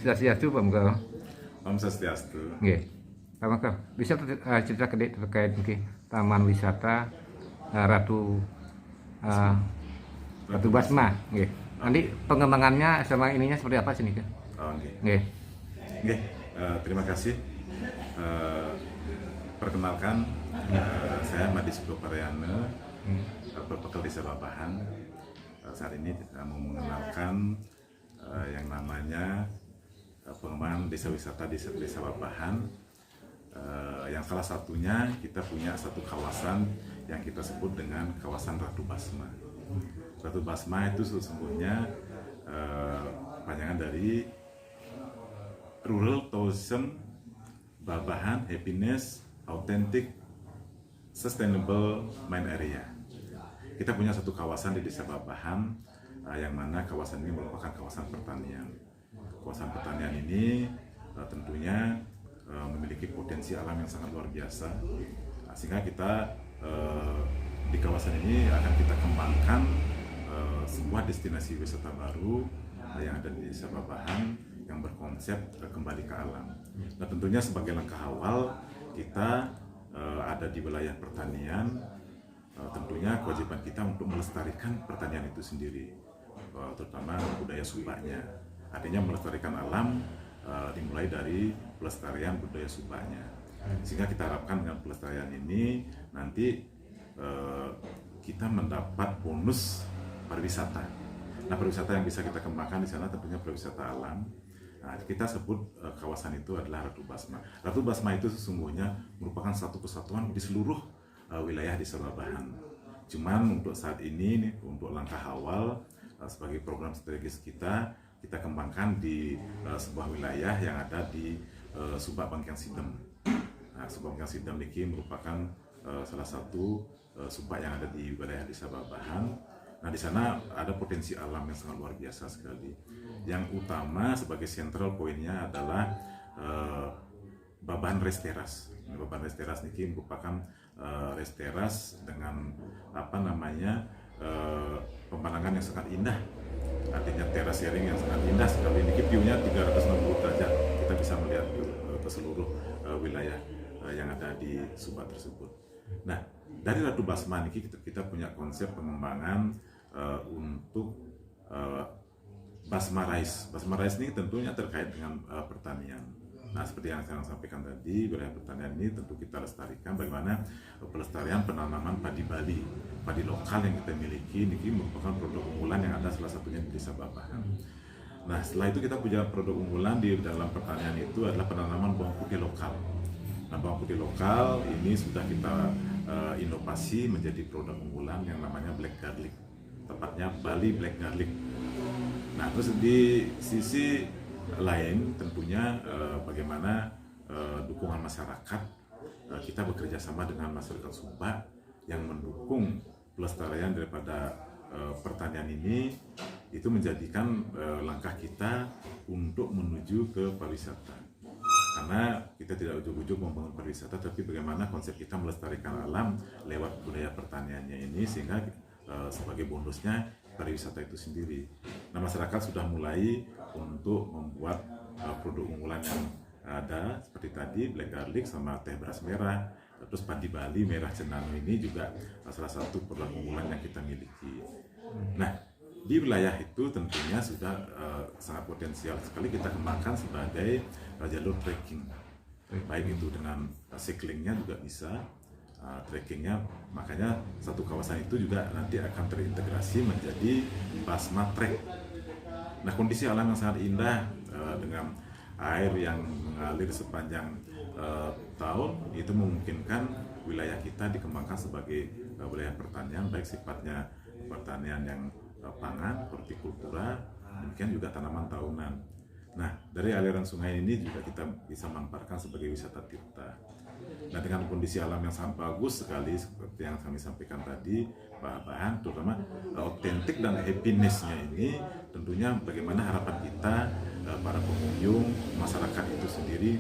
Swastiastu, Pak Munggal. Om Swastiastu. Nggih. Pak Munggal, bisa cerita terkait mungkin Taman Wisata Ratu Basma, nggih. Nanti pengembangannya sama ininya seperti apa sih nih? Oh, nggih. Nggih. Nggih, terima kasih. Perkenalkan, saya Madi Sukoparyana, Perpekal Desa Babahan. Saat ini mau mengenalkan yang namanya pengembangan desa wisata di Desa Babahan. Yang salah satunya kita punya satu kawasan yang kita sebut dengan kawasan Ratu Basma. Ratu Basma itu sesungguhnya panjangan dari Rural Tourism Babahan Happiness Authentic Sustainable Main Area. Kita punya satu kawasan di Desa Babahan yang mana kawasan ini merupakan kawasan pertanian. Kawasan pertanian ini tentunya memiliki potensi alam yang sangat luar biasa, sehingga kita di kawasan ini akan kita kembangkan sebuah destinasi wisata baru yang ada di Desa Babahan yang berkonsep kembali ke alam. Nah, tentunya sebagai langkah awal kita ada di wilayah pertanian, tentunya kewajiban kita untuk melestarikan pertanian itu sendiri, terutama budaya Subaknya. Artinya melestarikan alam dimulai dari pelestarian budaya Subaknya. Sehingga kita harapkan dengan pelestarian ini nanti kita mendapat bonus pariwisata. Nah, pariwisata yang bisa kita kembangkan di sana tentunya pariwisata alam. Nah, kita sebut kawasan itu adalah Ratu Basma. Ratu Basma itu sesungguhnya merupakan satu kesatuan di seluruh wilayah Desa Babahan. Cuman untuk saat ini, untuk langkah awal sebagai program strategis kita kembangkan di sebuah wilayah yang ada di Subak Bangkang Sidem. Nah, Subak Bangkang Sidem ini merupakan salah satu subak yang ada di wilayah Desa Babahan. Nah, di sana ada potensi alam yang sangat luar biasa sekali. Yang utama sebagai sentral poinnya adalah Babahan Res Teras. Babahan Res Teras ini merupakan res teras dengan pemandangan yang sangat indah. Artinya teras sharing yang sangat indah sekali. Ini view-nya 360 derajat. Kita bisa melihat ke seluruh wilayah yang ada di Subak tersebut. Nah, dari Ratu Basma ini kita punya konsep pengembangan untuk Basma Rice. Basma Rice ini tentunya terkait dengan pertanian. Nah, seperti yang saya sampaikan tadi, wilayah pertanian ini tentu kita lestarikan bagaimana pelestarian penanaman padi Bali, padi lokal yang kita miliki. Ini merupakan produk unggulan yang ada salah satunya di Desa Babahan. Nah, setelah itu kita punya produk unggulan di dalam pertanian itu adalah penanaman bawang putih lokal. Nah, bawang putih lokal ini sudah kita inovasi menjadi produk unggulan yang namanya Black Garlic, tepatnya Bali Black Garlic. Nah, terus di sisi lain tentunya bagaimana dukungan masyarakat, kita bekerja sama dengan masyarakat Subak yang mendukung pelestarian daripada pertanian ini, itu menjadikan langkah kita untuk menuju ke pariwisata. Karena kita tidak ujuk-ujuk membangun pariwisata, tapi bagaimana konsep kita melestarikan alam lewat budaya pertaniannya ini, sehingga sebagai bonusnya pariwisata itu sendiri. Nah, masyarakat sudah mulai untuk membuat produk unggulan yang ada seperti tadi Black Garlic sama teh beras merah, terus padi Bali merah cenanu ini juga salah satu produk unggulan yang kita miliki. Nah, di wilayah itu tentunya sudah sangat potensial sekali kita kembangkan sebagai jalur trekking, baik itu dengan cyclingnya juga bisa, trekkingnya. Makanya satu kawasan itu juga nanti akan terintegrasi menjadi Basma Trek. Nah, kondisi alam yang sangat indah dengan air yang mengalir sepanjang tahun itu memungkinkan wilayah kita dikembangkan sebagai wilayah pertanian, baik sifatnya pertanian yang pangan, hortikultura, demikian juga tanaman tahunan. Nah, dari aliran sungai ini juga kita bisa manfaatkan sebagai wisata tirta. Nah, dengan kondisi alam yang sangat bagus sekali seperti yang kami sampaikan tadi, bahan terutama autentik dan happiness-nya ini, tentunya bagaimana harapan kita para pengunjung, masyarakat itu sendiri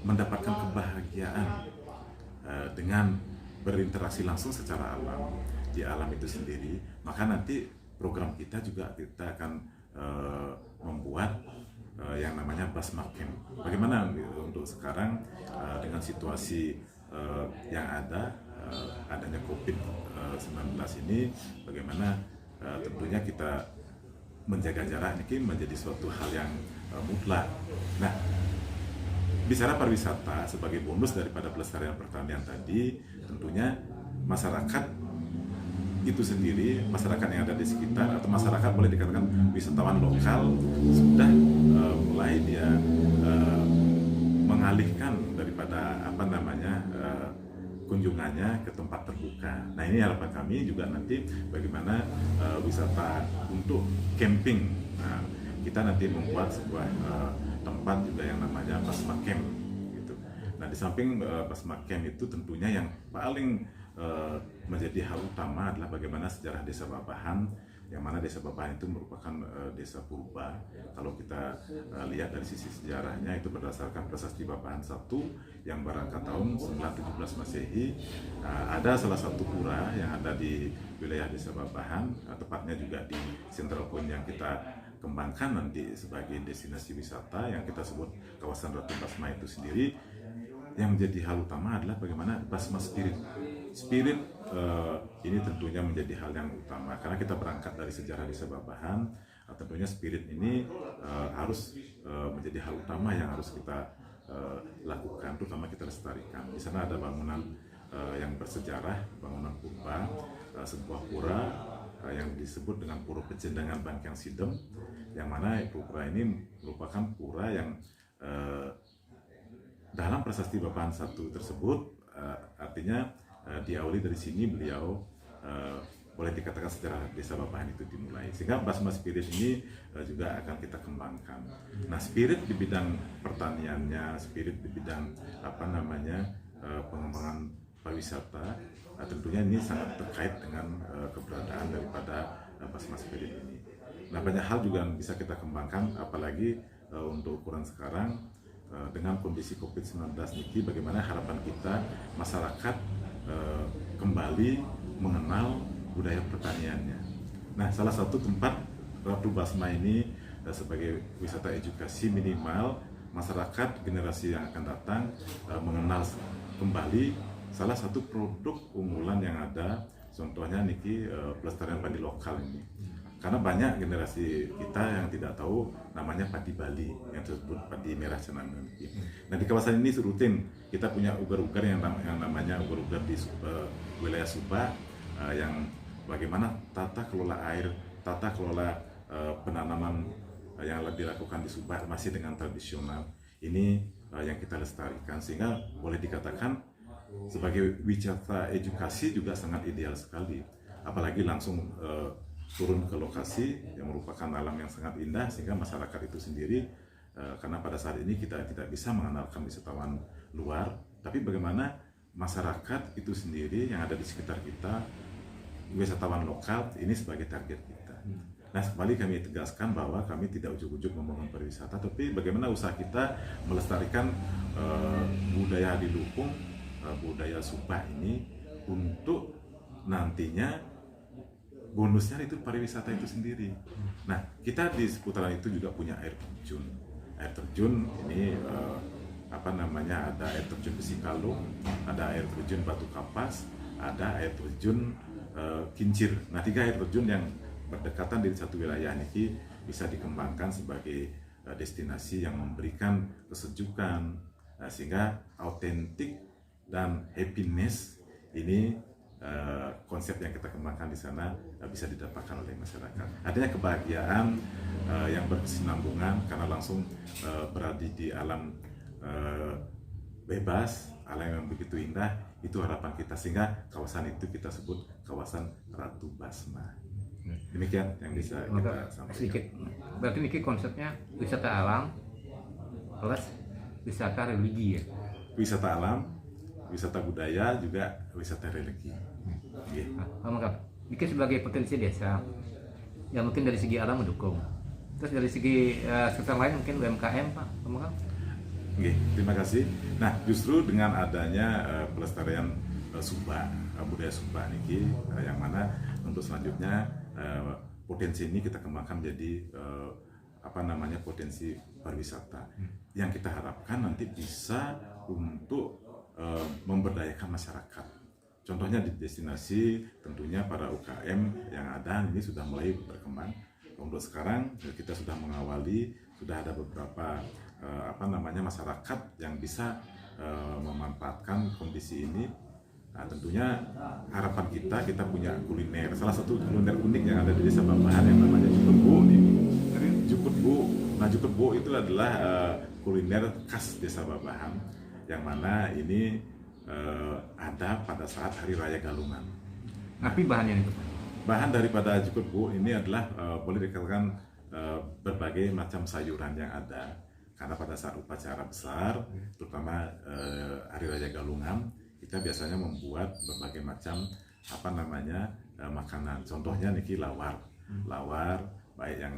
mendapatkan kebahagiaan dengan berinteraksi langsung secara alam di alam itu sendiri. Maka nanti program kita juga kita akan membuat yang namanya Basma Camp. Bagaimana untuk sekarang dengan situasi yang ada, adanya COVID-19 ini, bagaimana tentunya kita menjaga jarak ini menjadi suatu hal yang mutlak. Nah, bicara pariwisata sebagai bonus daripada pelestarian pertanian tadi, tentunya masyarakat itu sendiri, masyarakat yang ada di sekitar atau masyarakat boleh dikatakan wisatawan lokal sudah mulai dia mengalihkan daripada kunjungannya ke tempat terbuka. Nah, ini harapan kami juga nanti bagaimana wisata untuk camping. Nah, kita nanti membuat sebuah tempat juga yang namanya Basma Camp gitu. Nah, di samping Basma Camp itu tentunya yang paling menjadi hal utama adalah bagaimana sejarah Desa Babahan, yang mana Desa Babahan itu merupakan desa purba. Kalau kita lihat dari sisi sejarahnya, itu berdasarkan prasasti Babahan 1 yang berangkat tahun 917 Masehi. Ada salah satu pura yang ada di wilayah Desa Babahan, tepatnya juga di Central Point yang kita kembangkan nanti sebagai destinasi wisata yang kita sebut kawasan Ratu Basma itu sendiri. Yang menjadi hal utama adalah bagaimana Basma Spirit ini tentunya menjadi hal yang utama karena kita berangkat dari sejarah Desa Babahan. Tentunya spirit ini harus menjadi hal utama yang harus kita lakukan, terutama kita lestarikan. Di sana ada bangunan yang bersejarah, bangunan purba, sebuah pura yang disebut dengan Pura Pecendangan Bangkyang Sidem, yang mana pura ini merupakan pura yang dalam prasasti Babahan 1 tersebut artinya diawali dari sini beliau boleh dikatakan sejarah Desa Babahan itu dimulai, sehingga Basma Spirit ini juga akan kita kembangkan. Nah, spirit di bidang pertaniannya, spirit di bidang pengembangan pariwisata, tentunya ini sangat terkait dengan keberadaan daripada Basma Spirit ini. Nah, banyak hal juga bisa kita kembangkan, apalagi untuk ukuran sekarang dengan kondisi COVID-19 ini, bagaimana harapan kita masyarakat kembali mengenal budaya pertaniannya. Nah, salah satu tempat Ratu Basma ini sebagai wisata edukasi, minimal masyarakat generasi yang akan datang mengenal kembali salah satu produk unggulan yang ada, contohnya niki pelestarian padi lokal ini. Karena banyak generasi kita yang tidak tahu namanya padi Bali yang disebut padi merah cenangan. Nah, di kawasan ini rutin kita punya ugar-ugar yang namanya ugar-ugar di wilayah Subak, yang bagaimana tata kelola air, tata kelola penanaman yang dilakukan di Subak masih dengan tradisional. Ini yang kita lestarikan, sehingga boleh dikatakan sebagai wisata edukasi juga sangat ideal sekali. Apalagi langsung turun ke lokasi yang merupakan alam yang sangat indah, sehingga masyarakat itu sendiri, karena pada saat ini kita tidak bisa mengenalkan wisatawan luar, tapi bagaimana masyarakat itu sendiri yang ada di sekitar kita, wisatawan lokal ini sebagai target kita. Nah, kembali kami tegaskan bahwa kami tidak ujuk-ujuk membangun pariwisata, tapi bagaimana usaha kita melestarikan budaya di Lupung, budaya Subak ini, untuk nantinya bonusnya itu pariwisata itu sendiri. Nah, kita di seputaran itu juga punya air terjun. Air terjun ini ada air terjun Besikalung, ada air terjun Batu Kapas, ada air terjun Kincir. Nah, 3 air terjun yang berdekatan di satu wilayah ini bisa dikembangkan sebagai destinasi yang memberikan kesejukan, sehingga autentik dan happiness ini konsep yang kita kembangkan di sana bisa didapatkan oleh masyarakat. Adanya kebahagiaan yang berkesinambungan karena langsung berada di alam bebas, alam yang begitu indah, itu harapan kita, sehingga kawasan itu kita sebut kawasan Ratu Basma. Demikian yang bisa kita sampaikan. Sedikit. Berarti ini konsepnya wisata alam plus wisata religi ya? Wisata alam, wisata budaya, juga wisata religi. Pak Mangkap, ini sebagai potensi desa yang mungkin dari segi alam mendukung, terus dari segi sektor lain mungkin UMKM, Pak Mangkap. Terima kasih. Nah, justru dengan adanya pelestarian Subak, budaya Subak niki, yang mana untuk selanjutnya potensi ini kita kembangkan menjadi potensi pariwisata yang kita harapkan nanti bisa untuk memberdayakan masyarakat. Contohnya di destinasi tentunya para UKM yang ada ini sudah mulai berkembang. Untuk sekarang kita sudah mengawali, sudah ada beberapa masyarakat yang bisa memanfaatkan kondisi ini. Nah, tentunya harapan kita punya kuliner. Salah satu kuliner unik yang ada di Desa Babahan yang namanya Jukutbu ini. Jukutbu. Nah, Jukutbu itu adalah kuliner khas Desa Babahan yang mana ini ada pada saat Hari Raya Galungan. Tapi bahannya itu? Bahan daripada Jukutbu ini adalah boleh dikatakan berbagai macam sayuran yang ada. Karena pada saat upacara besar, terutama Hari Raya Galungan, kita biasanya membuat berbagai macam makanan. Contohnya niki lawar, baik yang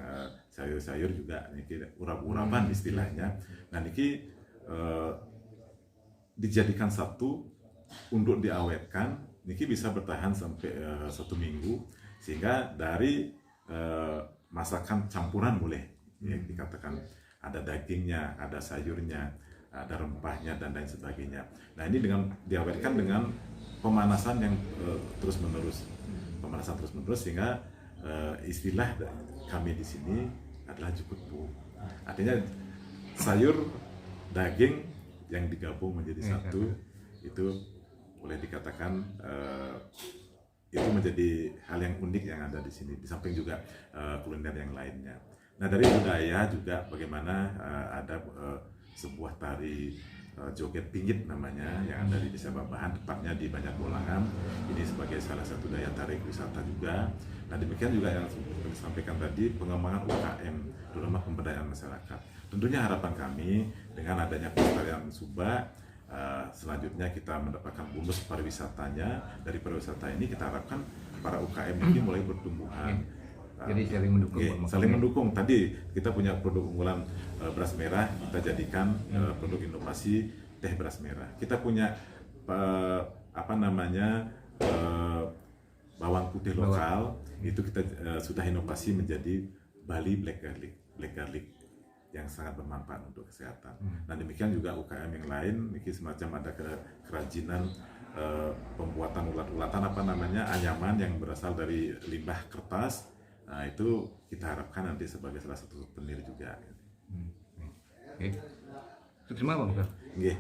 sayur-sayur juga niki urap-urapan istilahnya. Nah niki dijadikan satu untuk diawetkan, niki bisa bertahan sampai 1 minggu, sehingga dari masakan campuran boleh ya, dikatakan ada dagingnya, ada sayurnya, ada rempahnya dan lain sebagainya. Nah ini dengan diawetkan dengan pemanasan yang terus-menerus, sehingga istilah kami di sini adalah Jukutbu. Artinya sayur, daging yang digabung menjadi satu, itu boleh dikatakan itu menjadi hal yang unik yang ada di sini. Di samping juga kuliner yang lainnya. Nah dari budaya juga bagaimana ada sebuah tari joget pinggit namanya yang ada di Desa Babahan, tepatnya di Banyak Bolangan. Ini sebagai salah satu daya tarik wisata juga. Nah demikian juga yang disampaikan tadi, pengembangan UKM, terutama pemberdayaan masyarakat. Tentunya harapan kami dengan adanya pelestarian Subak, selanjutnya kita mendapatkan bonus pariwisatanya. Dari pariwisata ini kita harapkan para UKM ini mulai bertumbuhan. Jadi saling mendukung. Saling mendukung. Tadi kita punya produk unggulan beras merah, kita jadikan produk inovasi teh beras merah. Kita punya bawang putih lokal, itu kita sudah inovasi menjadi Bali Black Garlic yang sangat bermanfaat untuk kesehatan. Nah demikian juga UKM yang lain, ini semacam ada kerajinan pembuatan ulat-ulatan anyaman yang berasal dari limbah kertas. Nah itu kita harapkan nanti sebagai salah satu souvenir juga. Oke. Sukses Bang. Oke.